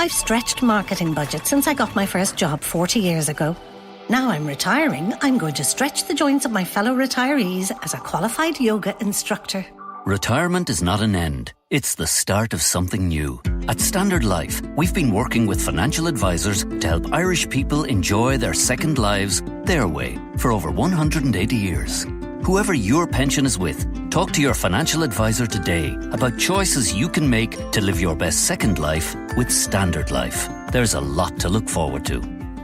I've stretched marketing budget since I got my first job 40 years ago. Now I'm retiring, I'm going to stretch the joints of my fellow retirees as a qualified yoga instructor. Retirement is not an end. It's the start of something new. At Standard Life, we've been working with financial advisors to help Irish people enjoy their second lives their way for over 180 years. Whoever your pension is with, talk to your financial advisor today about choices you can make to live your best second life with Standard Life. There's a lot to look forward to.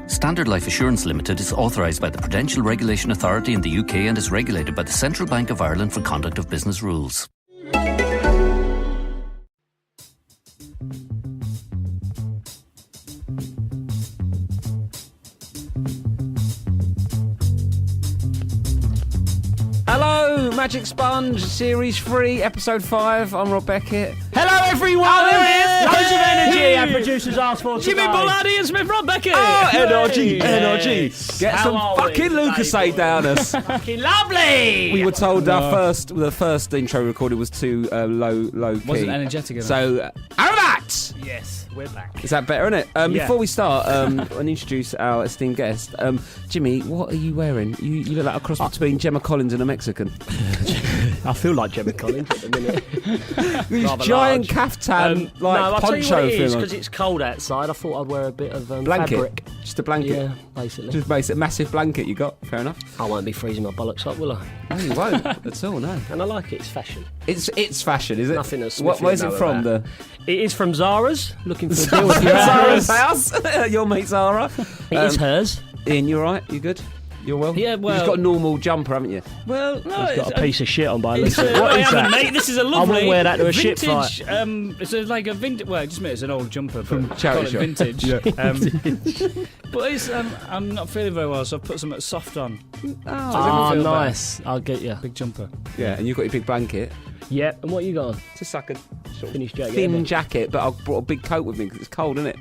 Standard Life Assurance Limited is authorised by the Prudential Regulation Authority in the UK and is regulated by the Central Bank of Ireland for conduct of business rules. Hello, Magic Sponge, Series 3, Episode 5. I'm Rob Beckett. Hello, everyone! Oh, there it is! Loads of energy our producers asked for today. Jimmy Bullard, Ian Smith, Rob Beckett! Oh, NRG, Yes. NRG. Get How some are fucking we, Lucasade down us. Fucking lovely! We were told the first intro recorded was too low key. Wasn't energetic enough. So, Arabat! Yes, we're back. Is that better, isn't it? Yeah. Before we start, and introduce our esteemed guest, Jimmy, what are you wearing? You look like a cross between Gemma Collins and a Mexican. I feel like Jimmy Collins at the minute. These Rather giant large. caftan, No, I'll tell you poncho what it is, thing on. because it's cold outside. I thought I'd wear a bit of Blanket? fabric. Just a blanket? Yeah, basically. Just basic, massive blanket you got, fair enough. I won't be freezing my bollocks up, will I? No, you won't at all, no. And I like it, it's fashion. It's fashion, is it? Nothing that's Where's it from? It is from Zara's. Looking for a deal with your Zara's house. house? Your mate Zara? It is hers. Ian, you alright? You good? You're well? Yeah, well- You've got a normal jumper, haven't you? Well, no, He's got a piece of shit on by the It's, looks of it. What I is haven't, that? mate. This is a lovely. wouldn't wear that to a shit vintage, fight. It's like a vintage. Well, just admit it's an old jumper From but charity call it shop. vintage. But it's, I'm not feeling very well, so I've put something soft on. Oh, feel nice. I'll get you. Big jumper. Yeah, and you've got your big blanket. Yeah, and what you got on? Just like a sort of Finished jacket. thin jacket, but I brought a big coat with me because it's cold, isn't it?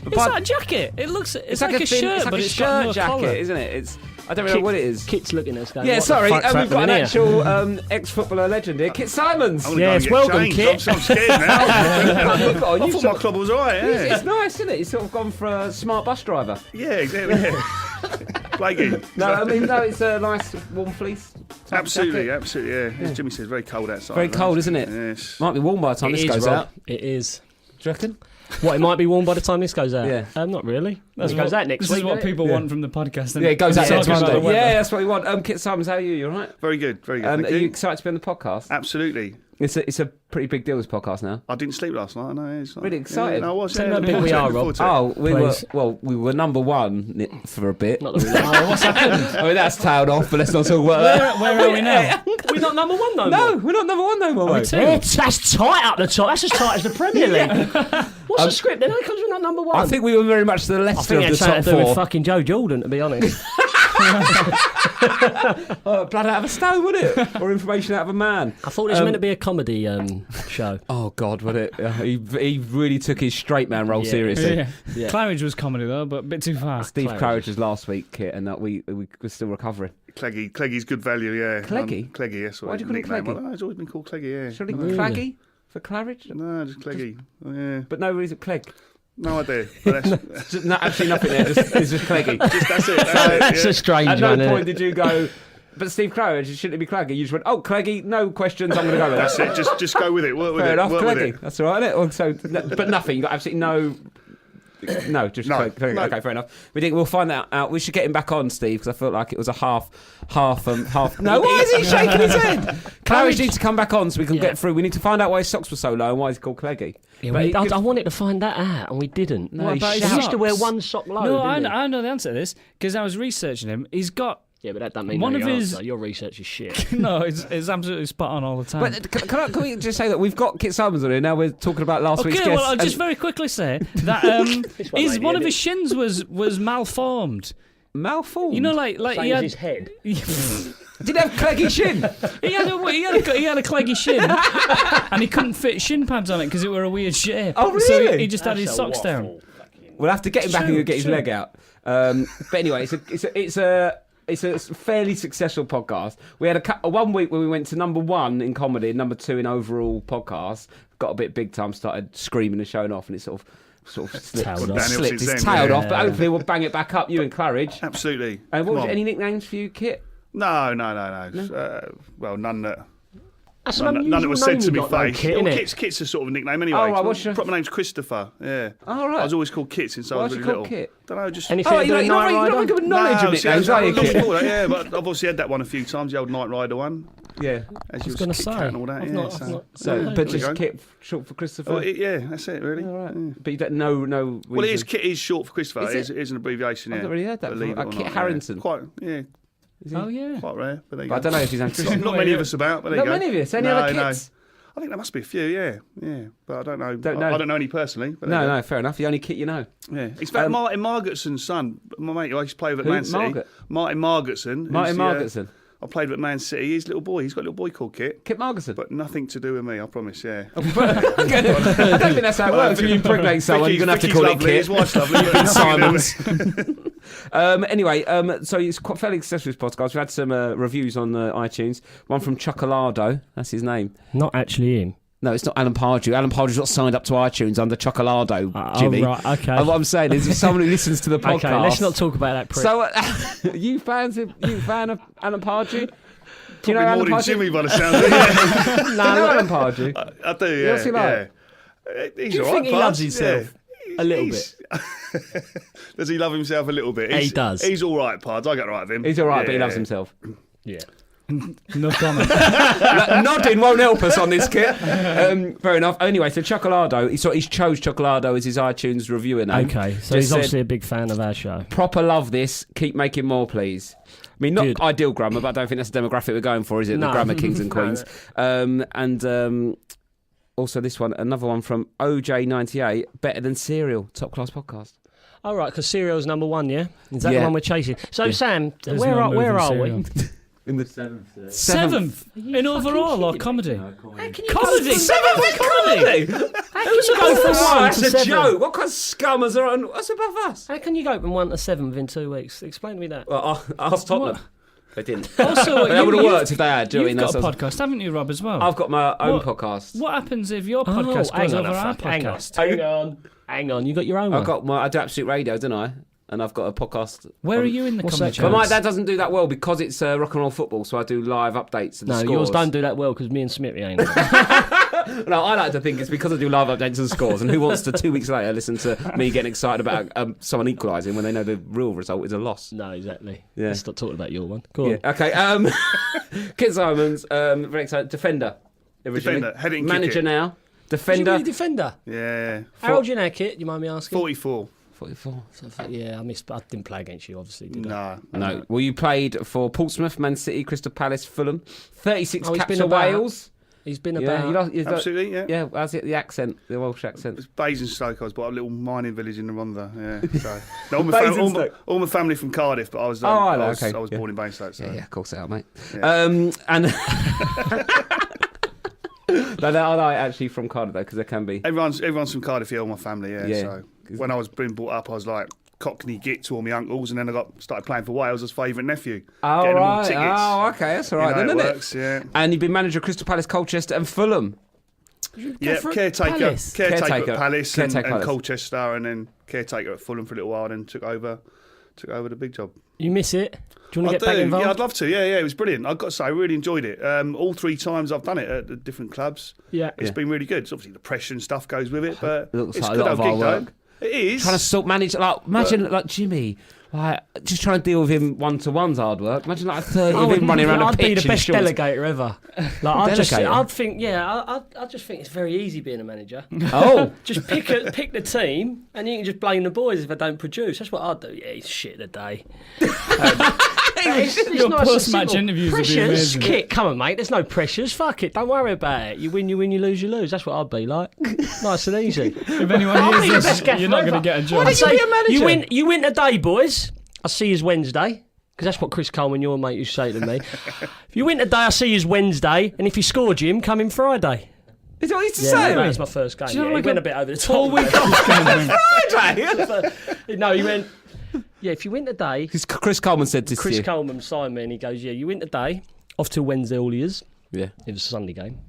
But Is that a jacket? It looks. It's like a thin, shirt, it's like but a it's shirt got no jacket, collar. isn't it? I don't really know what it is. Kit's looking at us going, Yeah, what sorry, the fuck's we've got an happening here? actual ex-footballer legend here, Kit Symons. Yes, welcome, Kit. I'm scared now. You've got on, I you've thought sort my club was alright, of- yeah. It's nice, isn't it? You've sort of gone for a smart bus driver. Yeah, exactly, yeah. Blakey. No, I mean, no, it's a nice warm fleece. type Absolutely, jacket. absolutely, yeah. As Jimmy says, very cold outside. Very right? cold, isn't it? Yes. Might be warm by the time It this is, goes Rob. out. It is. Do you reckon? What, it might be warm by the time this goes out? Yeah. Not really. That's It goes what- out next This week. is what doesn't it? people want from the podcast. Yeah, it goes out next Talking about Monday. the weather. Yeah, that's what we want. Kit Symons, how are you? You all right? Very good, very good. Are thank you you. excited to be on the podcast? Absolutely. It's a pretty big deal, this podcast now. I didn't sleep last night, no. It's Really excited. Yeah, no, I was, Tell yeah, me how looking big we forward to are, it, looking Rob. forward to it. We were number one for a bit. Not that we know. What's happened? I mean, that's tailed off, but let's not talk about that. Where are we now? We're not number one no No, more. we're not number one no more, mate. Yeah, that's tight up the top. That's as tight as the Premier League. What's the script then? How comes we're not number one? I think we were very much the I Leicester think of the that's something top to do with four. fucking Joe Jordan, to be honest. Blood out of a stone, wouldn't it? Or information out of a man. I thought it was meant to be a comedy show. Oh, God, would it? He really took his straight man role Yeah. seriously. Yeah. Yeah. Claridge was comedy though, but a bit too far. Steve Claridge. Claridge was last week, Kit, and that we were still recovering. Cleggy's good value, yeah. Cleggy? Cleggy, yes. Why'd you call it Cleggy? I don't know, it's always been called Cleggy, yeah. Surely Really? Claggy for Claridge? No, just Cleggy. Oh, yeah. But no reason Clegg. No idea. But that's, Just, no, actually nothing there. It's just Cleggy. that's it. That's it, That's yeah. a strange At one, no isn't point it? did you go, but Steve Claridge, shouldn't it be Claggy? You just went, oh, Cleggy, no questions, I'm going to go with that. That's it. Just go with it. Work with Fair it. enough, Work with Cleggy. it. That's all right, isn't it? Also, but nothing. You got absolutely no. No, just No, Cleggy. no. Okay, fair enough. We'll find that out. We should get him back on, Steve, because I felt like it was a half. No, why is he shaking his head? Claridge needs to come back on so we can get through. We need to find out why his socks were so low and why he's called Cleggy. Yeah, But he could- I wanted to find that out, and we didn't. No, What he about his shouts. He used to wear socks? one sock low. No, didn't he? I know the answer to this because I was researching him. He's got Yeah, but that doesn't mean One that of your his- answer. Your research is shit. no, it's absolutely spot on all the time. But can we just say that we've got Kit Symons on here now? We're talking about last week's Okay, guest. well, I'll just and- very quickly say that This one of his shins was malformed. malformed. You know, like Same he as had, his head. did he have Cleggy shin? he had a cleggy shin, and he couldn't fit shin pads on it because it were a weird shape. Oh, So really? he just had his socks down. We'll have to get him back True, and get his true. leg out. But anyway, it's a fairly successful podcast. We had a 1 week where we went to number one in comedy, number two in overall podcast. Got a bit big time, started screaming and showing off, and it sort of sort of Tailed off. slipped. Since It's then, tailed yeah. off, but hopefully we'll bang it back up. You and Claridge. Absolutely. And what Come was on. any nicknames for you, Kit? No. Well, none that. That's an None that was unusual said name to you me got, though, face. Kit, Well, innit? Kit's a sort of nickname anyway. Oh, right, what's your- Proper name's Christopher. Yeah. Oh, right. I was always called Kit since I Why was was you really called little. Kit? Don't know, just. Anything Oh, to do you're with not Knight very Rider? good knowledge of see, nicknames, I've are you, lost Kit? all that, yeah, but I've obviously had that one a few times, the old Knight Rider one. Yeah. As you was gonna Kit say, Kat and all that. I've Yeah, not- so. I've not- So, Yeah, but there we just go. Kit short for Christopher. Oh, yeah, that's it, really. All right. Yeah. But you don't know no. Well, it is. reason. Kit is short for Christopher. Is It is an abbreviation. I've Yeah. not really heard that Believe before. it or Kit not, Harrington. Yeah. Quite, yeah, Oh, yeah. quite rare. But there you But I go. don't know if he's Christian. Not many of us about, but there Not you go. many of us. Any other kids? I think there must be a few. Yeah, but I don't know. Don't know. I don't know any personally. But there you No, fair enough. The only Kit you know. go. Yeah, it's about Martin Margetson's son. My mate who I used to play with at Who? Man City. Margaret? Martin Margetson. Martin Margetson. I played with Man City. He's a little boy. He's got a little boy called Kit. Kit Margetson. But nothing to do with me, I promise, yeah. I don't think that's how it works. If you impregnate someone, you're going to have to Vicky's call it lovely, Kit. his wife's lovely. but Been nothing to do with Symons. Anyway, so it's quite fairly successful, this podcast. We've had some reviews on iTunes. One from Chocolado. That's his name. Not actually him. No, it's not Alan Pardew. Alan Pardew's not signed up to iTunes under Chocolado, Jimmy. Oh, right, okay. And what I'm saying is, if someone who listens to the podcast... Okay, let's not talk about that prick. So, you fan of Alan Pardew? Do you know Probably Alan more than Pardew? Jimmy by the sound of it. Yeah. Do you know Alan Pardew? I do, yeah. What's he like? Yeah. He's Do you all think right, he Pards, loves himself? yeah. A little He's- Does he love himself a little bit? He does. He's all right, Pards. I get right with him. He's all right, but he Yeah. loves himself. Yeah. No comment. Nodding won't help us on this, Kit. Fair enough. Anyway, so Chocolado, he chose Chocolado as his iTunes reviewer name. Okay, so Just he's said, obviously a big fan of our show. proper love this. Keep making more, please. I mean, not Good. ideal grammar, but I don't think that's the demographic we're going for, is it? The No. grammar kings and queens. Also this one, another one from OJ98, Better Than Cereal, top class podcast. All right, because Serial's number one, yeah? Is that Yeah. the one we're chasing? So, Sam, There's where no are moving we? Serial. In the Seventh in overall or comedy? Comedy! Seventh in comedy! Who's a go from Oh, one that's to a seven? joke. What kind of scummers are on? What's above us? How can you go from 1 to 7 within 2 weeks? Explain to me that. Well, ask Tottenham. They didn't. Also, that would have worked if they had. Do you know You've what I got a mean? That's- podcast, haven't you, Rob, as well? I've got my own What- podcast. What happens if your podcast hang goes on over a our fuck, hang on. podcast? Hang on, you got your own I one? got I do Absolute Radio, don't I? And I've got a podcast. Where are you in the What's comedy that But charts? my dad doesn't do that well because it's rock and roll football, so I do live updates and No, scores. yours don't do that well because me and Smithy ain't. No, I like to think it's because I do live updates and scores, and who wants to 2 weeks later listen to me getting excited about someone equalising when they know the real result is a loss? No, exactly. Yeah. Let's stop talking about your one. Go on. Yeah. Okay. Kit Symons, very excited. Defender. Originally. Defender, head it and Manager kick it. now. Was you Defender. really defender? Yeah. How old you now, Kit? Do you mind me asking? 44. 44. Yeah, I didn't play against you, obviously, did I? No. No. Well, you played for Portsmouth, Man City, Crystal Palace, Fulham. 36 Oh, he's caps been for about. Wales. He's been Yeah, about. Absolutely, yeah. Yeah, how's it? The accent, the Welsh accent. It's Basingstoke. I was brought up a little mining village in the Rhondda. Yeah. So, no, Basingstoke. all my family from Cardiff, but I was. Oh, I know, I was, okay, I was yeah. born in Basingstoke. So. Yeah, of course they are, mate. Yeah. And no, they are actually from Cardiff though, because there can be. Everyone's from Cardiff. Yeah, all my family. Yeah. Yeah. So when I was being brought up, I was like Cockney git to all my uncles, and then I started playing for Wales as favourite nephew. Oh getting them all right. tickets. Oh, okay, that's all right You then, know, isn't it it? works, yeah. And you've been manager of Crystal Palace, Colchester, and Fulham. Yeah, for caretaker Caretaker. at Palace Caretaker and Palace. Colchester, and then caretaker at Fulham for a little while, and took over the big job. You miss it? Do you want I to get back involved? Yeah, I'd love to. Yeah, it was brilliant. I've got to say, I really enjoyed it. All 3 times I've done it at the different clubs. Yeah. It's been really good. It's obviously the pressure and stuff goes with it, but It looks it's like a good lot of old gig hard though. work. It is. Trying to sort manage, like imagine like Jimmy, like just trying to deal with him 1-to-1's hard work. Imagine like 30 of him running around a I'd pitch. be the in best shorts. delegator ever. Like, I'd think, I just think it's very easy being a manager. Oh, Just pick the team, and you can just blame the boys if they don't produce. That's what I'd do. Yeah, he's shit of the day. It's Your nice and post-match simple. interviews would be Pressures, amazing. Kit, come on, mate. There's no pressures. Fuck it. Don't worry about it. You win, you lose, you lose. That's what I'd be like. Nice and easy. If anyone I'll be the hears best this, gaffer you're not going ever. to get a Why job. don't you be a manager? You win today, boys. I'll see you Wednesday. Because that's what Chris Coleman, your mate, used to say to me. If you win today, I'll see you Wednesday. And if you score, Jim, come in Friday. is that what he used to Yeah, say? that was my first game. Do you know Yeah, like he went a a bit over the whole top. week off kind of thing? Friday. No, he went, yeah, if you win today, Chris Coleman said this to Chris you. Coleman signed me and he goes, yeah, you win today, off till Wednesday all years. Yeah. It was a Sunday game.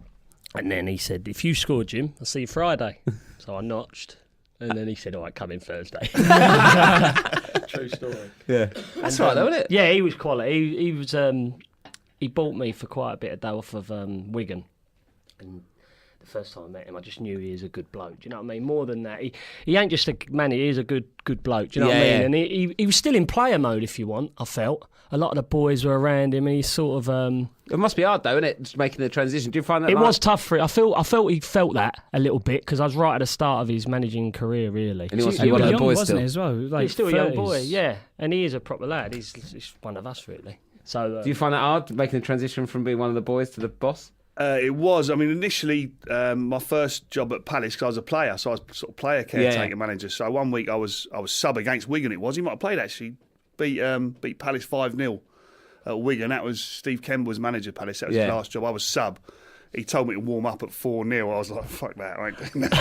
And then he said, if you score, Jim, I'll see you Friday. So I notched. And then he said, all right, come in Thursday. True story. Yeah. That's right, though, isn't it? Yeah, he was quality. He was. He bought me for quite a bit of dough off of Wigan. And the first time I met him, I just knew he is a good bloke. Do you know what I mean? More than that, he ain't just a man. He is a good bloke. Do you know what I mean? Yeah. And he was still in player mode, if you want. I felt a lot of the boys were around him, and he's sort of. It must be hard, though, isn't it? Just making the transition. Do you find that It was tough for him. I felt he felt that a little bit because I was right at the start of his managing career, really. And he wants to He be one was of the young, boys wasn't still. he, as well? Like He's still a young 30s. boy, yeah, and he is a proper lad. He's one of us, really. So Do you find that hard, making the transition from being one of the boys to the boss? It was. I mean, initially, my first job at Palace, because I was a player, so I was sort of player caretaker manager. So one week I was sub against Wigan. It was. He might have played actually. Beat Palace 5-0 at Wigan. That was Steve Kemba was manager of Palace. That was his last job. I was sub. He told me to warm up at 4-0. I was like, fuck that, I ain't doing that.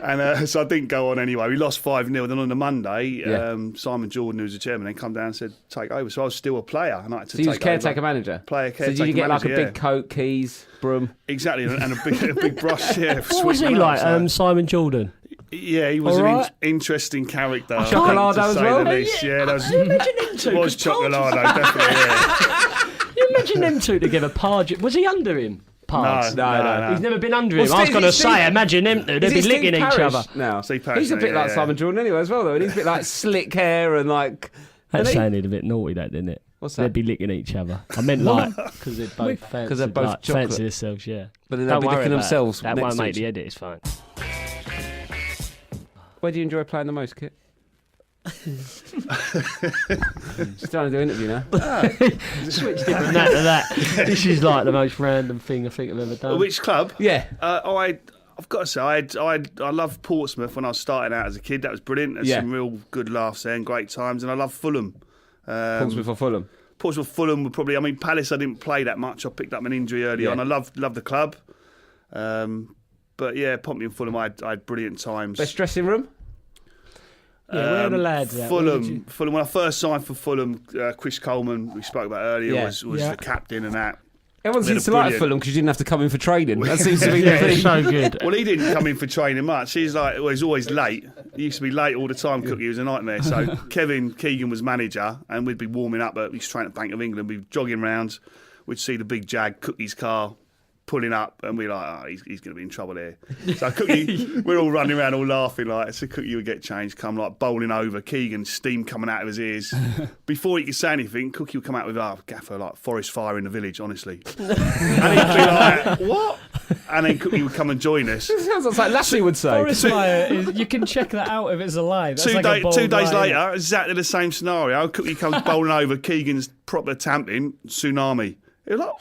And so I didn't go on anyway. We lost 5-0. Then on the Monday, Simon Jordan, who was the chairman, then come down and said, take over. So I was still a player. And I had to So you take was caretaker over. manager? Player caretaker So did you get manager, like a big coat, keys, broom? Exactly, and a big brush, yeah. what was he like, Simon Jordan? Yeah, he was All an right. interesting character. Chocolado to as say well? the least. Yeah, that was, Imagine them two. was Chocolado, definitely, yeah. You imagine them two together. Parge, was he under him? Parge? No. He's never been under him. Well, I was Steve- going to Steve- say, imagine them two. They'd Is be it licking Steve each Parish other. now? Steve Parish, He's a bit yeah, like yeah. Simon Jordan anyway as well, though. And he's a bit like slick hair and like... That Isn't he? sounded a bit naughty, that, didn't it? What's that? They'd be licking each other. I meant like, because they're both fancy, 'Cause they're both like, chocolate. fancy themselves, yeah. But then they'll Don't be worry licking about themselves it. That next won't to make each the edit, it's fine. Where do you enjoy playing the most, Kit? Just trying to do an interview now. Switch different that to that. This is like the most random thing I think I've ever done. Which club? Yeah. I've got to say, I loved Portsmouth when I was starting out as a kid. That was brilliant. There's some real good laughs there and great times. And I love Fulham. Portsmouth or Fulham? Portsmouth, Fulham were probably. I mean, Palace, I didn't play that much. I picked up an injury early on. I loved the club. But yeah, Pompey and Fulham, I had brilliant times. Best dressing room? Yeah, where are the lads at? Fulham. When I first signed for Fulham, Chris Coleman, we spoke about earlier, was the captain and that. Everyone They're seems to like brilliant. Fulham because you didn't have to come in for training. That seems to be the thing. so good. Well, he didn't come in for training much. He's like, well, he's always late. He used to be late all the time. Cookie was a nightmare. So Kevin Keegan was manager, and we'd be warming up. He was training at Bank of England. We'd be jogging round. We'd see the big Jag, Cookie's car, pulling up, and we're like, oh, he's going to be in trouble here. So Cookie, we're all running around, all laughing like. So Cookie would get changed, come like bowling over. Keegan, steam coming out of his ears. Before he could say anything, Cookie would come out with, gaffer, like forest fire in the village, honestly. And he'd be like, what? And then Cookie would come and join us. Sounds like Lassie would say. Forest fire, you can check that out if it's a lie. That's like a bold 2 days lie. later, exactly the same scenario. Cookie comes bowling over, Keegan's proper tamping, tsunami. You're like,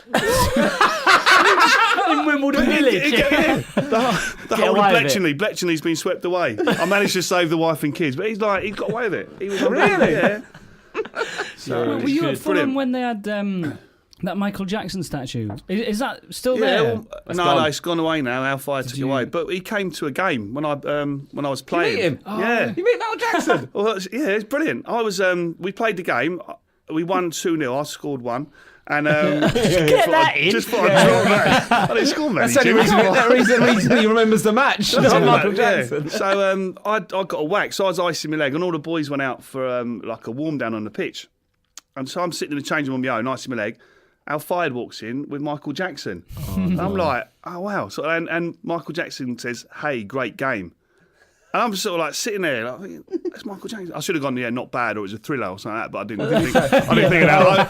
In Wimbledon Village. the whole away of with it. Bletchley's been swept away. I managed to save the wife and kids, but he's got away with it. He was Really? Yeah. Were you at Fulham Brilliant. when they had that Michael Jackson statue? Is that still Yeah, there? well, no, it's gone away now. Our fire took it you- away. But he came to a game when I was playing. meet him? Yeah. You meet Mel Jackson? Well, it's brilliant. I was. We played the game. We won 2-0. I scored one. And Get that in. just thought I'd draw that. I didn't score many. That's the only Jimmy. reason he remembers the match. That's Not all Michael right, yeah. Jackson. So I got a whack. So I was icing my leg, and all the boys went out for like a warm down on the pitch. And so I'm sitting in the change room on my own, icing my leg. Al Fayed walks in with Michael Jackson. And I'm like, oh wow. So and Michael Jackson says, "Hey, great game." And I'm sort of like sitting there, like, thinking, that's Michael Jackson. I should have gone, yeah, not bad, or it was a thriller or something like that, but I didn't think of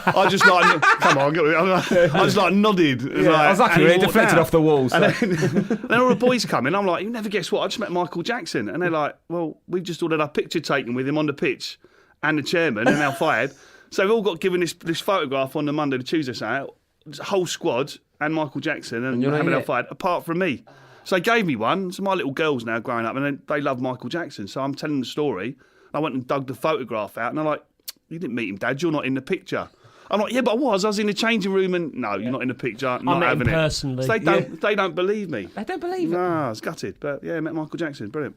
that. I just like, come on, I just like nodded. I was lucky, it deflected off the wall. So. And then all the boys come in, I'm like, you never guess what, I just met Michael Jackson. And they're like, well, we've just ordered a picture taken with him on the pitch and the chairman and Al Fayed. So we've all got given this photograph on the Monday, the Tuesday, so the whole squad and Michael Jackson and you're not Mohammed in Al it? Fayed, apart from me. So they gave me one. So my little girls now growing up, and they love Michael Jackson. So I'm telling the story. I went and dug the photograph out, and they're like, you didn't meet him, Dad. You're not in the picture. I'm like, yeah, but I was. I was in the changing room, and no, you're not in the picture. Not met him having it. personally. So they don't believe me. I don't believe it. No, I was gutted. But yeah, I met Michael Jackson. Brilliant.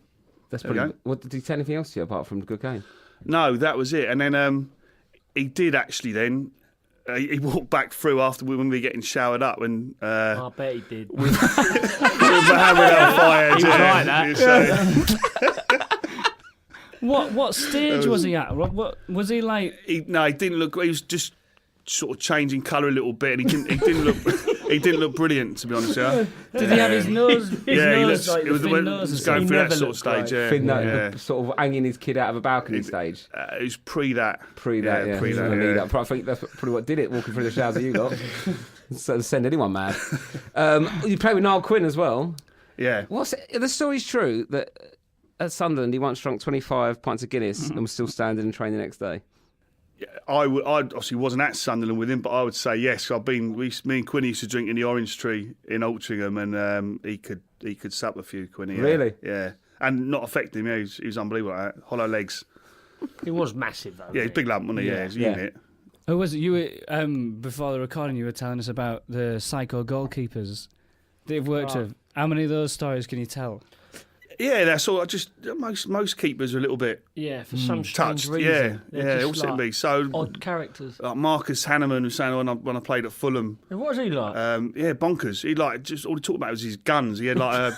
That's There we brilliant. What, did he say anything else to you apart from the good game? No, that was it. And then he did actually then he walked back through after when we were getting showered up, and I bet he did. we were having our fire. He was like that. What stage was he at? What was he like? He didn't look. He was just sort of changing colour a little bit, and he didn't look. He didn't look brilliant, to be honest. Yeah. Did he have his nose? Nose, like it was thin nose. was going through that sort of stage. Yeah, Thin nose, sort of hanging his kid out of a balcony stage. It was pre that. Pre that. Yeah. I think that's probably what did it. Walking through the showers that you got. So send anyone mad. You played with Niall Quinn as well. Yeah. The story's true that at Sunderland he once drunk 25 pints of Guinness and was still standing and training the next day. I obviously wasn't at Sunderland with him, but I would say yes. Me and Quinny used to drink in the Orange Tree in Altrincham, and he could sup a few, Quinny. Yeah. Really? Yeah, and not affect him. Yeah, he was unbelievable. Hollow legs. He was massive though. Yeah, he's a big lump, wasn't he? Yeah, he's a unit. Oh, was it you were before the recording? You were telling us about the psycho goalkeepers they've worked with. How many of those stories can you tell? Yeah, that's all. Most keepers are a little bit for some strange touched. reason. They all seem to be so odd characters. Like Marcus Hanneman was saying when I played at Fulham. What was he like? Bonkers. He just all he talked about was his guns. He had like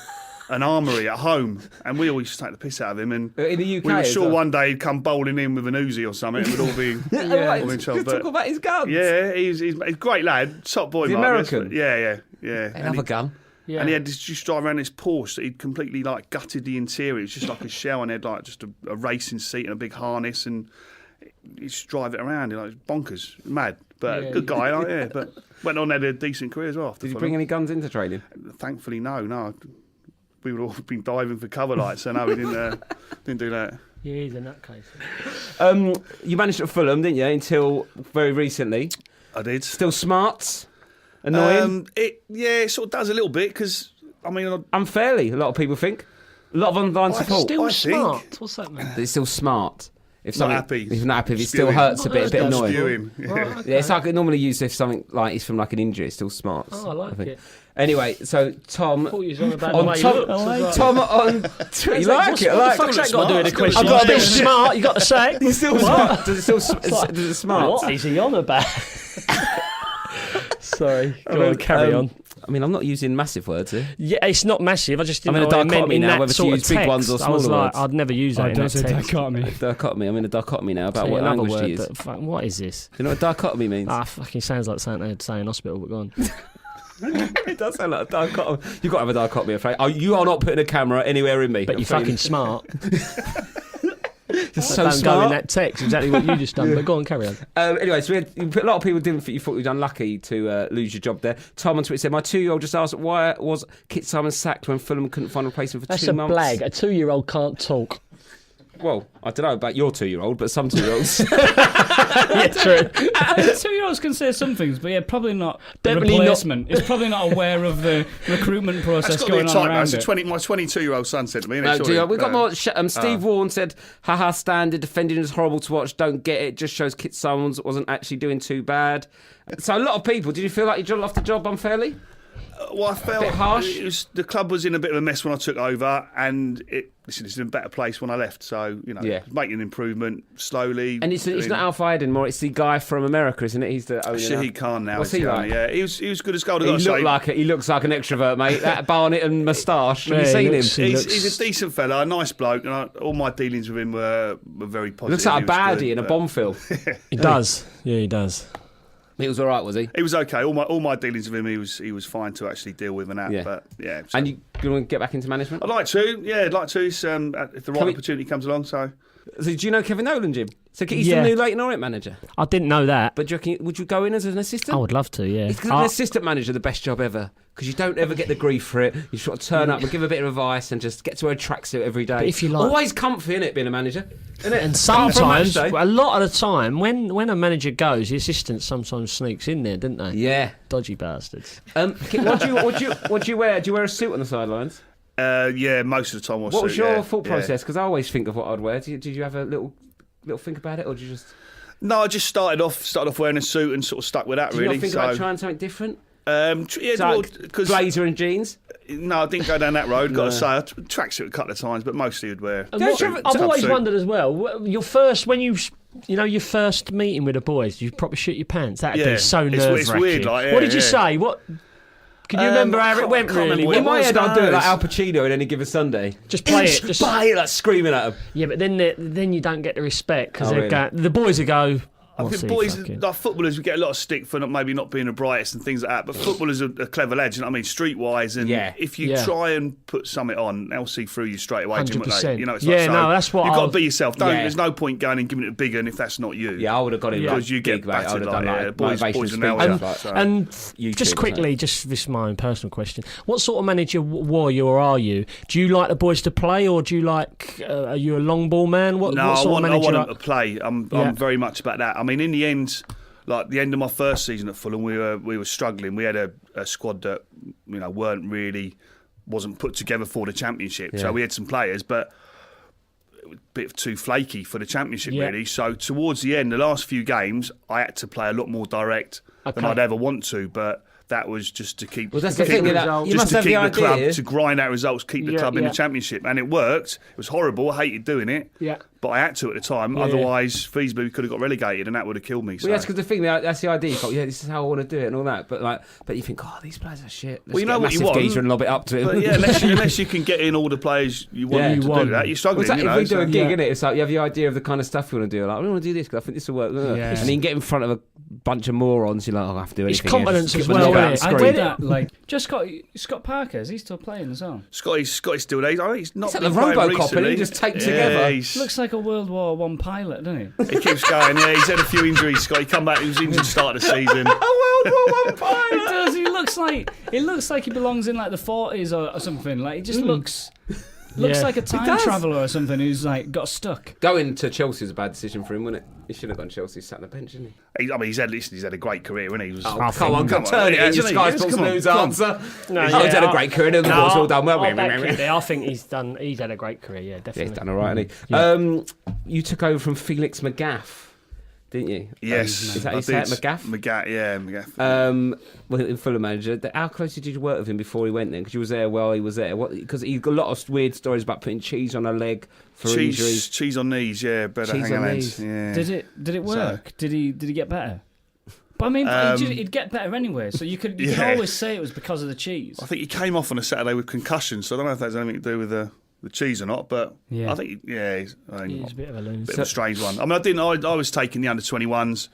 an armoury at home, and we always used to take the piss out of him. And in the UK, we were sure one day he'd come bowling in with an Uzi or something, and we'd all be all in trouble. Talk about his guns. Yeah, he's a great lad, top boy. The American. Yeah. Another gun. Yeah. And he had this just drive around this Porsche that he'd completely like gutted the interior. It was just like a shell, and he had like just a racing seat and a big harness, and he'd just drive it around. Like bonkers, mad, but good guy. But went on, had a decent career as well. Did you bring any guns into training? Thankfully, no. We would all have been diving for cover lights, so no, we didn't do that. Yeah, he's a nutcase. You managed at Fulham, didn't you? Until very recently. I did. Still smart. Annoying? It sort of does a little bit because, I mean... Unfairly, a lot of people think. A lot of online support. Still smart? What's that mean? It's still smart. If not happy. If not happy, if it still hurts a bit annoying. Spewing. Right, okay. Yeah, it's like normally used if something like it's from like an injury, it's still smart. Oh, I like it. Anyway, so Tom... I thought you was on about the way you look. Tom on... You like it? What the fuck's that got to do with the question? I've got to be smart, you got to say. He's still smart. Does it smart? What is he on about? Sorry, go on, carry on. I mean, I'm not using massive words here. Yeah, it's not massive. I just didn't know a dichotomy now, whether to use big ones or smaller words. I'd never use that in that text. Dichotomy. I'm in a dichotomy now about what language to use. What is this? Do you know what dichotomy means? Fucking sounds like something they'd say in hospital, but go on. It does sound like a dichotomy. You've got to have a dichotomy, I'm afraid. You are not putting a camera anywhere in me. But you're fucking smart. Just so don't smart. go in that text, exactly what you just done, but go on, carry on. Anyway, so a lot of people didn't think you thought you'd unlucky to lose your job there. Tom on Twitter said, my 2-year-old just asked, why was Kit Symons sacked when Fulham couldn't find a replacement for 2 months? That's a blag. A 2-year-old can't talk. Well, I don't know about your 2-year-old, but some 2-year-olds. Yeah, true. 2-year-olds can say some things, but probably not Definitely replacement. It's probably not aware of the recruitment process going on around it. My 22-year-old son said to me. We've got more. Steve Warren said, haha, standard, defending is horrible to watch, don't get it, just shows Kit Symons wasn't actually doing too bad. So a lot of people, did you feel like you lost the job unfairly? Well, I felt a bit harsh. The club was in a bit of a mess when I took over, and it's in a better place when I left. So making an improvement slowly. And it's not Alf anymore. It's the guy from America, isn't it? He's the owner. Shahid Khan now. What's he like? Yeah, he was good as gold. He looks like an extrovert, mate. That barnet and moustache. Have you seen him? He's a decent fella, a nice bloke, and all my dealings with him were very positive. Looks like a baddie in a bomb film. He does. Yeah, he does. He was all right, was he? He was okay. All my dealings with him, he was fine to actually deal with and that. Yeah. But yeah. So. And you want to get back into management? I'd like to. Yeah, I'd like to. If the right opportunity comes along. So do you know Kevin Nolan, Jim? So he's the new Leyton Orient manager. I didn't know that. But would you go in as an assistant? I would love to. Yeah. Because an assistant manager, the best job ever. Because you don't ever get the grief for it. You sort of turn up and give a bit of advice and just get to wear a tracksuit every day. But if you like, always comfy, innit, being a manager. Isn't it? And sometimes, a lot of the time, when a manager goes, the assistant sometimes sneaks in there, didn't they? Yeah, dodgy bastards. What do you wear? Do you wear a suit on the sidelines? Yeah, most of the time. What was your thought process? Because I always think of what I'd wear. Did you have a little think about it, or did you just? No, I just started off wearing a suit and sort of stuck with that. Did you not think about trying something different? Because blazer and jeans. No, I didn't go down that road. Got to say, I tracksuit a couple of times, but mostly would wear. I've always wondered as well. When your first meeting with the boys, you probably shit your pants. That'd Yeah. be so It's nerve-wracking. weird, like, What did you yeah. say? What? Can you remember how it went? can't Really? remember what In my head, I'm doing No, like Al Pacino in Any Given Sunday. Just play it. Just Buy it, like screaming at him. yeah, but then you don't get the respect because Oh, really? the boys would go. I "What's think he boys, fucking-" like footballers, we get a lot of stick for maybe not being the brightest and things like that. But footballers are clever lads, you know what I mean, streetwise. And Yeah. if you Yeah. try and put something on, they'll see through you straight away. 100%. You know, it's Yeah, like, so no, that's what you've got I'll- to be yourself. Yeah. There's no point going and giving it a big one if that's not you. Yeah, I would have got him. Because you get big, mate. I battered would have done like, like yeah, boys motivational and speeches, now, like, so. And YouTube just or quickly, something. just this is my own personal question. What sort of manager were you or are you? Do you like the boys to play, or do you like? Are you a long ball man? What No, sort I of manager? want them to play. I'm very much about that. I mean, in the end, like the end of my first season at Fulham, we were struggling. We had a squad that wasn't put together for the Championship. Yeah. So we had some players, but it was a bit too flaky for the Championship, Yeah. really. So towards the end, the last few games, I had to play a lot more direct than Okay. I'd ever want to, but. That was just to keep, Well, that's to the keep thing. the, That you just must to have keep the the club, idea. to grind out results, keep the club in yeah. the Championship, and it worked. It was horrible. I hated doing it, Yeah. but I had to at the time. Yeah. Otherwise, feasibly, we could have got relegated, and that would have killed me. So. Well, that's because the thing. That's the idea. You thought, yeah, this is how I want to do it and all that. But you think, oh, these players are shit. Let's Well, you get know a what you massive want, geezer and lob it up to him. But yeah, unless you can get in all the players you want Yeah. to You do want. that, you're struggling. Well, it's like you if know, we do a gig, yeah. innit? It's like you have the idea of the kind of stuff you want to do. Like, we want to do this because I think this will work. Yeah. And then you get in front of a bunch of morons. You're like, oh, I have to do It's anything. confidence Just as keep my well, knob out innit? and I scream. did that. Like, just Scott Parker. Is he still playing as well? Scotty's still there. I think he's not It's like been the playing Robocop, recently. and he just taped Yeah, together. he's- Looks like a World War One pilot, doesn't he? He keeps going. Yeah, he's had a few injuries. Scotty come back. He was injured start of the season. He does. He looks like he belongs in like the 40s or something. Like he just looks Yeah. like a time does. traveller or something who's like got stuck. Going to Chelsea was a bad decision for him, wasn't it? He should have gone Chelsea, sat on the bench, didn't he? I mean, he's had a great career, hasn't he? He was, Oh, come on, turn it Yeah, in your hasn't he? Sky Yes, Sports come on, News come on. answer. No, He's had a great career, and the boys all done well. I'll back you there. I think he's had a great career. Yeah, Yeah, definitely. he's done all right, hasn't he? You took over from Felix McGaff, didn't you? Yes, Is that I you say it, did. McGaff? McGaff. Well, in Fulham manager. How close did you work with him before he went then? Because you was there while he was there. Because he got a lot of weird stories about putting cheese on a leg for injuries. Cheese on knees, yeah, better Cheese hang on on knees. Yeah. Did it work? Did he get better? But I mean, he'd get better anyway. So you could Yeah. always say it was because of the cheese. I think he came off on a Saturday with concussion, so I don't know if that's anything to do with the cheese or not. But Yeah. I think, he's He's a bit of a loser. bit of a strange one. I mean, I was taking the under-21s,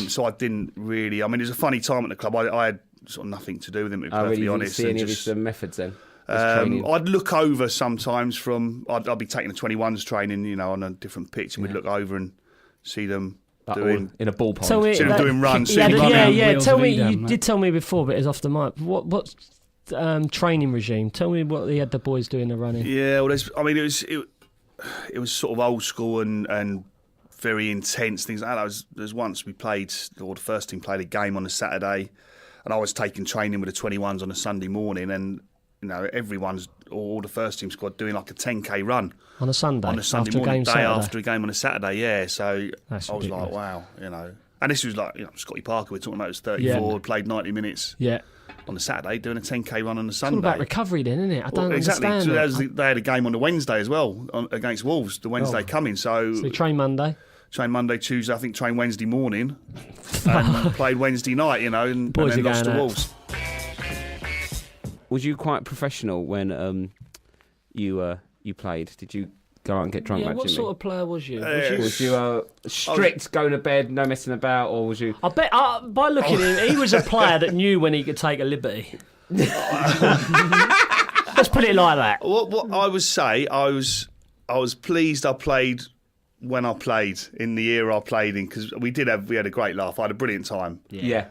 so I didn't really. I mean, it was a funny time at the club. I had sort of nothing to do with him, to be I really perfectly didn't honest. see and any of just- his methods then. His training. I'd look over sometimes from. I'd be taking the 21s training, on a different pitch, and we'd look over and see them Like doing. all in a ball pond. Tell me, See him doing runs, see Yeah, him running yeah, down yeah. Wheels Tell of me, Edam, you mate. did tell me before, but it's off the mic. What's training regime? Tell me what he had the boys doing the running. Yeah, well, it was sort of old school and very intense things like that. There's once we played, or the first team played a game on a Saturday, and I was taking training with the 21s on a Sunday morning, and all the first team squad doing like a 10k run On a Sunday? on a Sunday after morning, a game day Saturday? after a game on a Saturday. Yeah, so That's I was ridiculous. like, wow, And this was like Scotty Parker. We're talking about. He was 34, Yeah. played 90 minutes Yeah. on a Saturday, doing a 10k run on a It's all Sunday. about recovery then, isn't it? I don't Exactly. understand So it. they had a game on the Wednesday as well against Wolves. The Wednesday coming, So you train Monday? train Monday, Tuesday. I think train Wednesday morning, and played Wednesday night. And Boys then are lost to going out. Wolves. Was you quite professional when you played? Did you go out and get drunk Yeah, like what Jimmy? sort of player was you? Was you strict, going to bed, no messing about, or was you? I bet by looking at him, he was a player that knew when he could take a liberty. Let's put it like that. What I would say, I was pleased I played when I played in the era I played in, because we had a great laugh. I had a brilliant time. Yeah.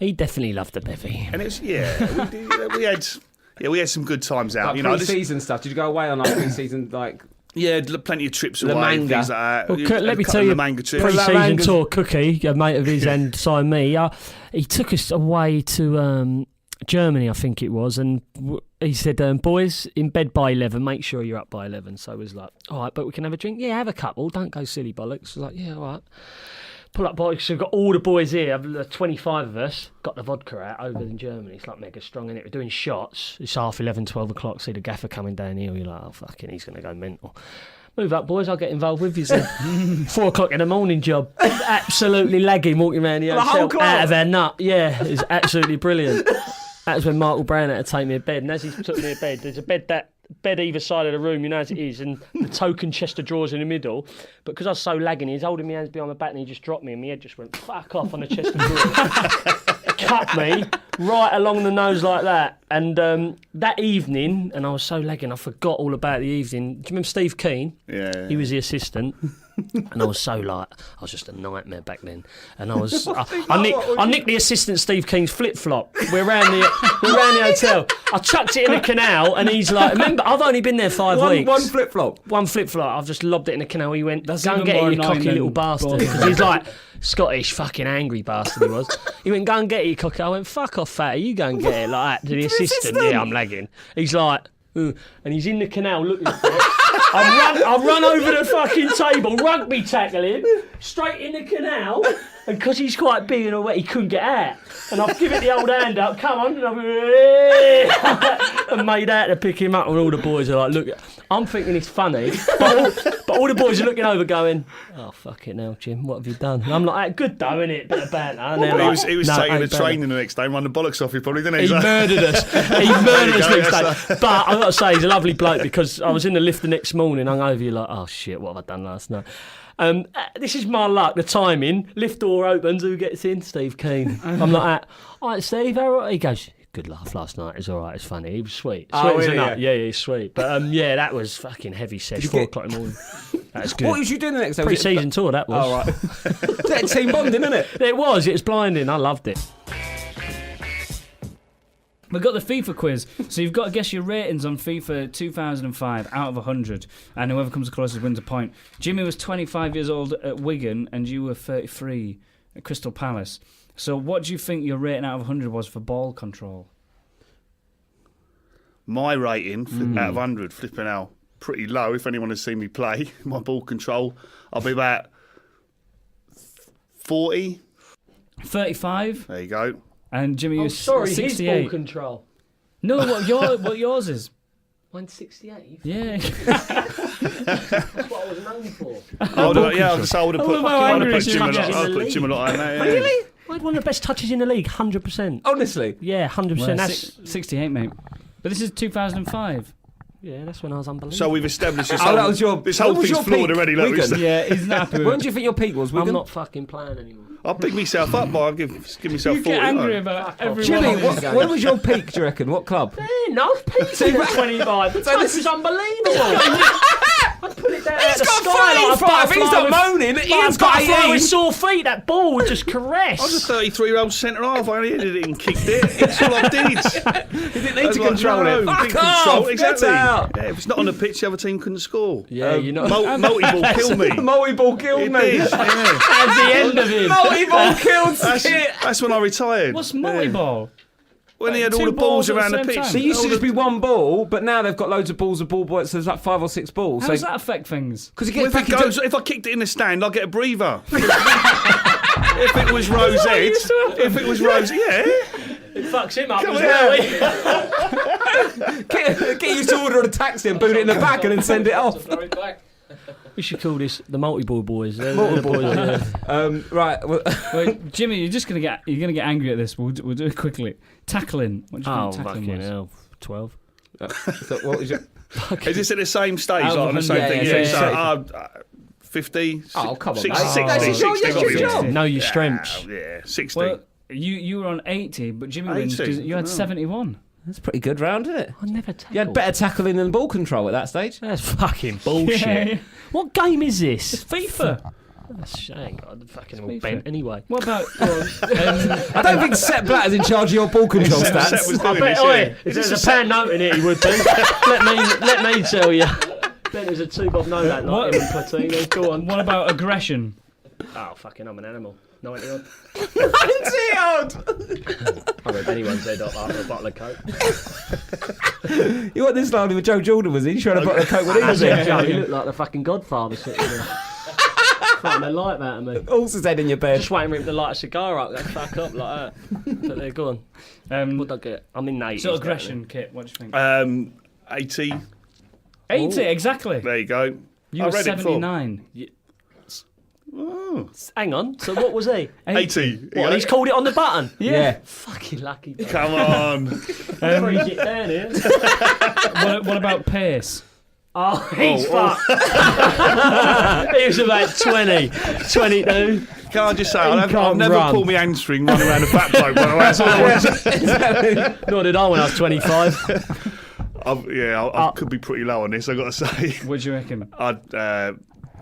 He definitely loved the bevy. And it was we had some good times out. Like pre-season stuff. Did you go away on like pre-season Plenty of trips La away, Manga. things like that. Well, let me A couple tell of you, La Manga trips. pre-season tour Cookie, a mate of his and signed me. He took us away to Germany, I think it was, and he said, boys, in bed by 11, make sure you're up by 11. So I was like, all right, but we can have a drink? Yeah, have a couple, don't go silly bollocks. I was like, yeah, all right. Pull up boys, so we've got all the boys here, 25 of us, got the vodka out over in Germany. It's like mega strong, innit? We're doing shots. It's half 11, 12 o'clock, see the gaffer coming down here, you're like, oh, fucking, he's going to go mental. Move up, boys. I'll get involved with you. 4 o'clock in the morning job. Absolutely lagging, walking around the hotel out of our nut. Yeah, it's absolutely brilliant. That was when Michael Brown had to take me to bed. And as he took me to bed, there's a bed either side of the room, you know as it is, and the token chest of drawers in the middle. But because I was so lagging, he was holding my hands behind my back and he just dropped me and my head just went fuck off on the chest of drawers. Cut me right along the nose like that. And that evening, and I was so lagging, I forgot all about the evening. Do you remember Steve Keane? Yeah. He was the assistant. And I was so I was just a nightmare back then. And I was, I nicked the assistant Steve King's flip flop. We're around the hotel. I chucked it in the canal, and he's like, remember, I've only been there 5 weeks. One flip flop. One flip flop. I've just lobbed it in the canal. He went, That's go and even get more it, you cocky annoying little than bastard. Because he's like Scottish fucking angry bastard he was. He went, go and get it, you cocky. I went, fuck off, fatty. You go and get it like that to the assistant. Yeah, I'm lagging. He's like, and he's in the canal looking for it. I run over the fucking table, rugby tackle him, straight in the canal, and because he's quite big and all wet, he couldn't get out. And I've given it the old hand up, come on, and made out to pick him up, and all the boys are like, look, I'm thinking it's funny, but all the boys are looking over going, oh, fuck it now, Jim, what have you done? And I'm like, good though, innit? Bit of banter. And He was no, taking the ain't train the next day and run the bollocks off you, probably, didn't he? He murdered us. He murdered us next day. But I've got to say, he's a lovely bloke because I was in the lift the next morning, hung over you like, oh shit, what have I done last night? This is my luck, the timing. Lift door opens, who gets in? Steve Keane. I'm like, all right, Steve, how are you? He goes, good laugh last night, it's all right, it's funny. He was sweet. Oh, Sweet as a really? nut. Yeah, he's sweet. But yeah, that was fucking heavy sesh, 4 o'clock in the morning. That's good. What was you doing the next day? Pre-season tour, that was. Oh, right. That team bonding, isn't it? It was blinding, I loved it. We've got the FIFA quiz, so you've got to guess your ratings on FIFA 2005 out of 100, and whoever comes closest wins a point. Jimmy was 25 years old at Wigan, and you were 33 at Crystal Palace. So what do you think your rating out of 100 was for ball control? My rating out of 100, flipping out, pretty low. If anyone has seen me play, my ball control, I'll be about 40. 35, There you go. and Jimmy was His 68. ball control. No, what yours is? Mine's 68. Yeah. That's what I was known for. I would have put Jim a Jim lot. in the I'd put Jim a lot on that. Yeah. Really? I had one of the best touches in the league, 100%. Honestly. Yeah, 100%. Well, That's 68, mate. But this is 2005. yeah, that's when I was unbelievable. So we've established this Oh, whole, that was your- this what whole was thing's your flawed peak, already. Look, Wigan? Yeah, he's not happy with When it. do you think your peak was, I'm Wigan? not fucking playing anymore. I'll pick myself up, but I'll give myself 40. You get angry right? about every Jimmy, one of these when was your peak, do you reckon? What club? No, Pearson at 25. The touch was unbelievable. I'd put it down He's at the got sky like a 35, he's butterfly not with- moaning. like Ian's a got butterfly 18. with sore feet. That ball would just caress. I was a 33-year-old centre half. I only hit it and kicked it. That's all I did. You didn't need to control it. Fuck Fuck off, exactly. get out. Yeah, if it's not on the pitch, the other team couldn't score. Yeah, you know. Multi-ball killed me. Multi-ball killed It me. did, yeah. At the end of him. Multi-ball killed Skit. That's when I retired. What's multi-ball? When he had all Two the balls balls at the around the same pitch. time. So it used to just be one ball, but now they've got loads of balls, so there's like 5 or 6 balls. How So does that affect things? because it Well, gets if, back it into... goes, if I kicked it in the stand, I'd get a breather. If it was Rose Ed, yeah. It fucks him up Come as here. well. Get used to order a taxi and boot it in the back and then send it off. We should call this the multi-ball boys. Multi-ball, yeah. Right. Well, Wait, Jimmy, you're gonna get angry at this. We'll do it quickly. Tackling. What do you Oh, think tackling fucking was? hell. 12. so what was your... Is this at the same stage, Out of like on the same 100, thing? yeah, Yeah, yeah. so 50. Oh, come on, 60, mate. 60, That's your job, 60, that's your got job. me. Know your strengths. Yeah, 60. Well, you were on 80, but Jimmy wins 80? because you had Oh. 71. That's a pretty good round, isn't it? I never tackled. You had better tackling than ball control at that stage. That's fucking bullshit. Yeah. What game is this? FIFA. That's I ain't got the fucking all FIFA. bent anyway. What about? I don't think Sepp Blatter's in charge of your ball control Sepp stats. was I doing bet, this, yeah. if there's a pound note in it, he would do. let me tell you. Bet there's a 2-bob note that What? like him and Platini. Go on. What about aggression? Oh, fucking, I'm an animal. 90 odd. 90 odd! I rip anyone's head off after a bottle of Coke. You want this line with Joe Jordan, was he? Trying to put a coat when he was in. Joe, he looked like the fucking Godfather sitting there. Fucking the light out of me. Horse's head in your bed. Just waiting for him to light a cigar up, go fuck up like that. But they're gone. What did I get? I'm in 80s. So aggression, Kit. What do you think? 80. 80, exactly. There you go. You I were read it before. 79. Oh. Hang on. So what was he? 80. What, he's called it on the button? Yeah. Fucking lucky. Bro. Come on. Freeze it down here. What about Pearce? Oh, he's fucked. He was about 20, 22. Can I just say, He I've can't never run. pulled my hamstring running around a fat bloke. That's all I want. Nor did I when I was 25. I could be pretty low on this, I've got to say. What do you reckon? I'd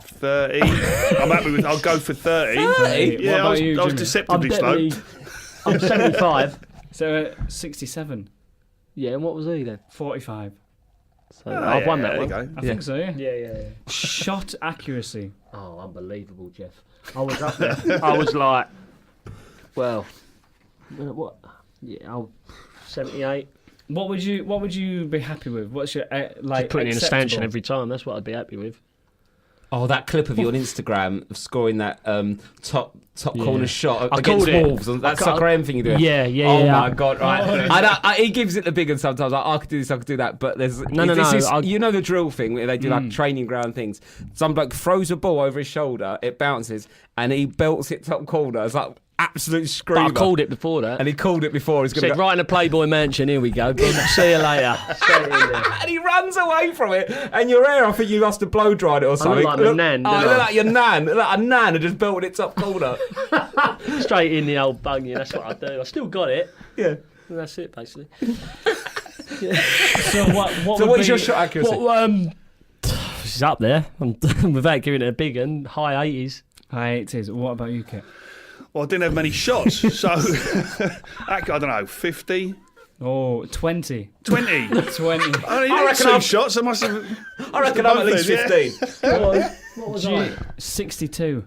30. I'm happy with. I'll go for 30. 30? Yeah, What about I was you, Jimmy? deceptively slow. I'm 75. So 67. Yeah, and what was he then? 45. So I've won that there one. you go. I think so, yeah. Yeah. Shot accuracy. Oh, unbelievable, Jeff. I was up there. I was like, well, what? Yeah, I'll 78. What would you be happy with? What's your like? Just putting in a acceptable? stanchion every time. That's what I'd be happy with. Oh, that clip of you on Instagram of scoring that top Yeah. corner shot I against called it. Wolves. That soccer AM thing you're doing. Yeah. Oh my God! Right, Oh, he gives it the big one sometimes. Like, I could do this, I could do that. But there's No. you know the drill thing where they do like training ground things. Some bloke throws a ball over his shoulder, it bounces, and he belts it top corner. It's like absolute But screamer. I called it before that. and he called it before. He's going Said to right in the Playboy mansion. Here we go. Boom, see you later. Straight in there. and he runs away from it. And your hair, I think you must have blow dried it or something. like my nan, Oh, didn't you look I? like your nan. Look like a nan had just belted it top corner. Straight in the old bunion. That's what I do. I still got it. Yeah. And that's it, basically. So what? So would what is be- your shot accuracy? She's up there. Without giving it a big one, high 80s. High 80s. What about you, Kit? Well, I didn't have many shots, so I don't know, 50, Oh, 20. 20. 20. I only had reckon 2 I'm- should I must have. I reckon I'm at least Yeah. 15. What was I? 62.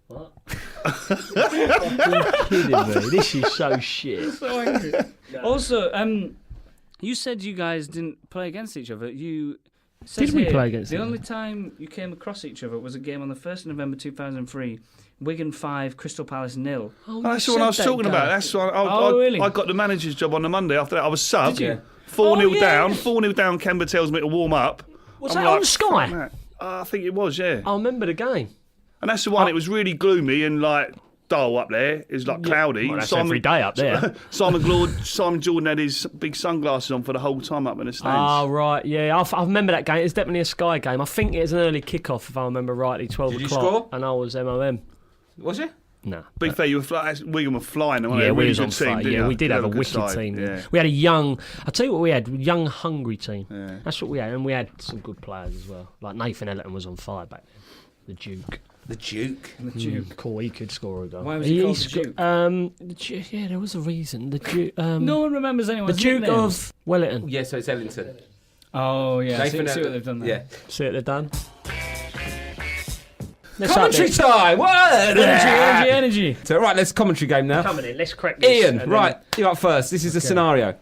What? You're kidding me. This is so shit. Also, you said you guys didn't play against each other. You Did we play against the each other? only time you came across each other was a game on the 1st of November 2003. Wigan 5, Crystal Palace 0. Oh, that's the one I was talking about. That's why Really? I got the manager's job on the Monday after that. I was sub. Did you? 4-0 yeah. down. 4-0 down. Kemba tells me to warm up. Was I'm that like, on Sky? "Fuck that." I think it was, yeah. I remember the game. And that's the one. It was really gloomy and like dull up there. It was like cloudy. Well, that's every day up there. Simon Jordan had his big sunglasses on for the whole time up in the stands. Oh, right, yeah. I remember that game. It's definitely a Sky game. I think it was an early kick-off, if I remember rightly, 12 Did you o'clock. score? And I was MOM. Was it? No. Be fair, you were Wigan were flying. Weren't Yeah, they? we Really was good on team, fire. didn't Yeah, you? we did You have a good wicked side, team. Yeah. We had a young, I'll tell you what we had, young, hungry team. Yeah. That's what we had. And we had some good players as well. Like Nathan Ellerton was on fire back then. The Duke. The Duke. The Duke. Cool, he could score a goal. Why was he called the Duke? The Duke? Yeah, there was a reason. The Duke. No one remembers the anyone's Duke nickname. of Wellington. Yeah, so it's Ellington. Oh, yeah. See Nathan what they've done there. Yeah. See what they've done. Let's Commentary start time! What? Energy. So, right, let's commentary game now. there. Coming in, let's crack this. Ian, and right, you're up first. This is the scenario.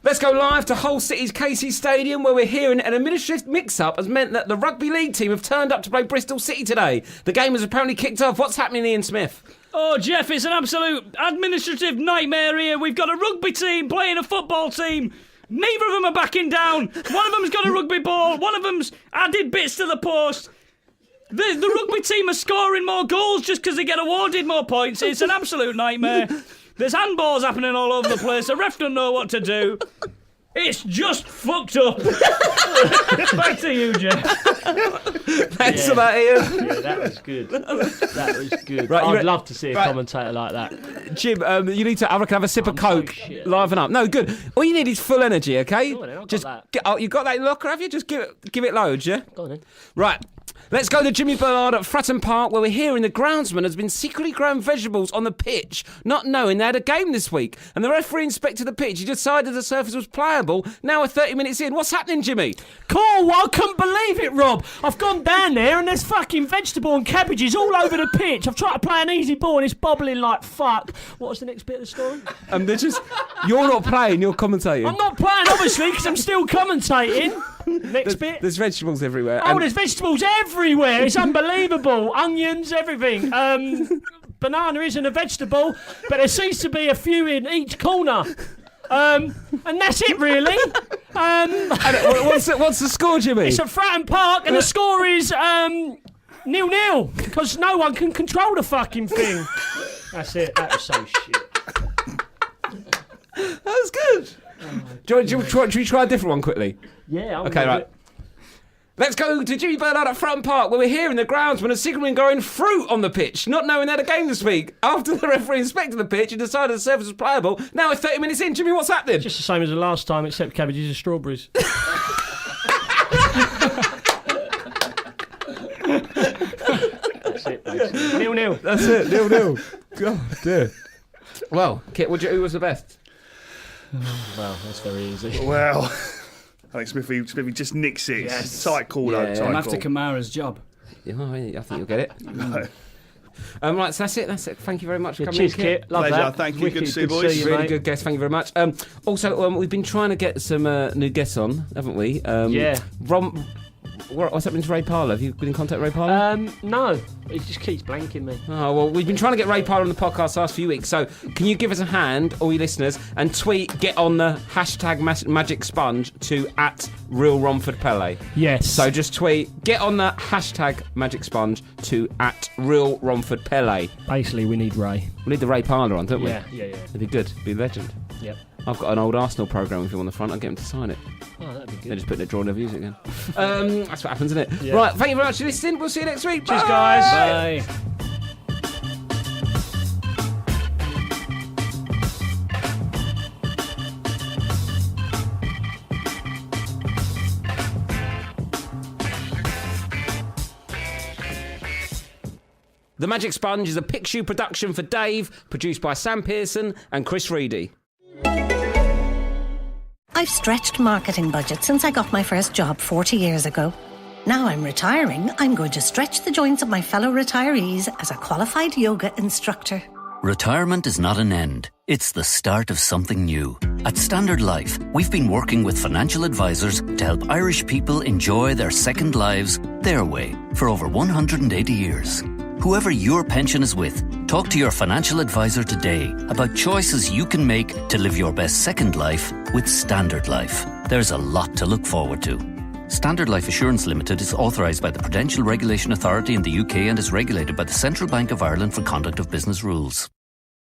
Let's go live to Hull City's KC Stadium, where we're hearing an administrative mix-up has meant that the rugby league team have turned up to play Bristol City today. The game has apparently kicked off. What's happening, Ian Smith? Oh, Jeff, it's an absolute administrative nightmare here. We've got a rugby team playing a football team. Neither of them are backing down. One of them's got a rugby ball. One of them's added bits to the post. The rugby team are scoring more goals just because they get awarded more points. It's an absolute nightmare. There's handballs happening all over the place. The ref don't know what to do. It's just fucked up. Back to you, Jeff. Thanks for that, Ian. Yeah, that was good. That was good. Right, you I'd re- love to see a right. commentator like that. Jim, you need to, I reckon, have a sip of so Coke. shit. Liven up. No, good. All you need is full energy, okay? Go on then, I've got Just that. you got that in the locker, have you? Just give it loads, yeah? Go on then. Right. Let's go to Jimmy Bullard at Fratton Park, where we're hearing the groundsman has been secretly growing vegetables on the pitch, not knowing they had a game this week. And the referee inspected the pitch. He decided the surface was playable. Now we're 30 minutes in. What's happening, Jimmy? Cool, well, I couldn't believe it, Rob. I've gone down there and there's fucking vegetable and cabbages all over the pitch. I've tried to play an easy ball and it's bobbling like fuck. What was the next bit of the story? They're just... You're not playing, you're commentating. I'm not playing, obviously, because I'm still commentating. Next bit. There's vegetables everywhere. Oh, and- there's vegetables everywhere. It's unbelievable. Onions, everything. Banana isn't a vegetable, but there seems to be a few in each corner. And that's it, really. What's the score, Jimmy? It's at Fratton Park, and the score is 0-0 because no one can control the fucking thing. That's it. That was so shit. That was good. Should we try a different one quickly? Yeah. Okay, right. Let's go to Jimmy Bullard at Fratton Park, where we're here in the grounds when a signalman growing fruit on the pitch, not knowing how the game to speak. After the referee inspected the pitch and decided the surface was playable, now we're 30 minutes in. Jimmy, what's happening? Just the same as the last time, except cabbages and strawberries. That's it, basically. 0-0. That's it, 0-0. God dear. Well, Kit, who was the best? Well, that's very easy. Well, I think Smithy just nicks it. Yes. Tight call, though. Yeah. Tight I'm after call. Kamara's job. Yeah, I think you'll get it. No. Right, so that's it. Thank you very much for coming Cheers, in, Kit. Kit. Love Pleasure. that. Thank you. Wicked. Good to see you, boys. you, Really mate. good guest. Thank you very much. Also, we've been trying to get some new guests on, haven't we? Yeah. What's happening to Ray Parlour? Have you been in contact with Ray Parlour? No, he just keeps blanking me. Oh, well, we've been trying to get Ray Parlour on the podcast the last few weeks, so can you give us a hand, all you listeners, and tweet, get on the hashtag Magic Sponge to @RealRomfordPele. Yes. So just tweet, get on the hashtag Magic Sponge to @RealRomfordPele. Basically, we need Ray. We need the Ray Parlour on, don't we? Yeah. It'd be good. Be a legend. Yep. I've got an old Arsenal programme with him on the front. I'll get him to sign it. Oh, that'd be They good. just put the draw in their views again. That's what happens, isn't it? Yeah. Right, thank you very much for listening. We'll see you next week. Cheers, Bye. guys. Bye. The Magic Sponge is a Pixiu production for Dave, produced by Sam Pearson and Chris Reidy. I've stretched marketing budgets since I got my first job 40 years ago. Now I'm retiring, I'm going to stretch the joints of my fellow retirees as a qualified yoga instructor. Retirement is not an end. It's the start of something new. At Standard Life, we've been working with financial advisors to help Irish people enjoy their second lives their way for over 180 years. Whoever your pension is with, talk to your financial advisor today about choices you can make to live your best second life with Standard Life. There's a lot to look forward to. Standard Life Assurance Limited is authorised by the Prudential Regulation Authority in the UK and is regulated by the Central Bank of Ireland for conduct of business rules.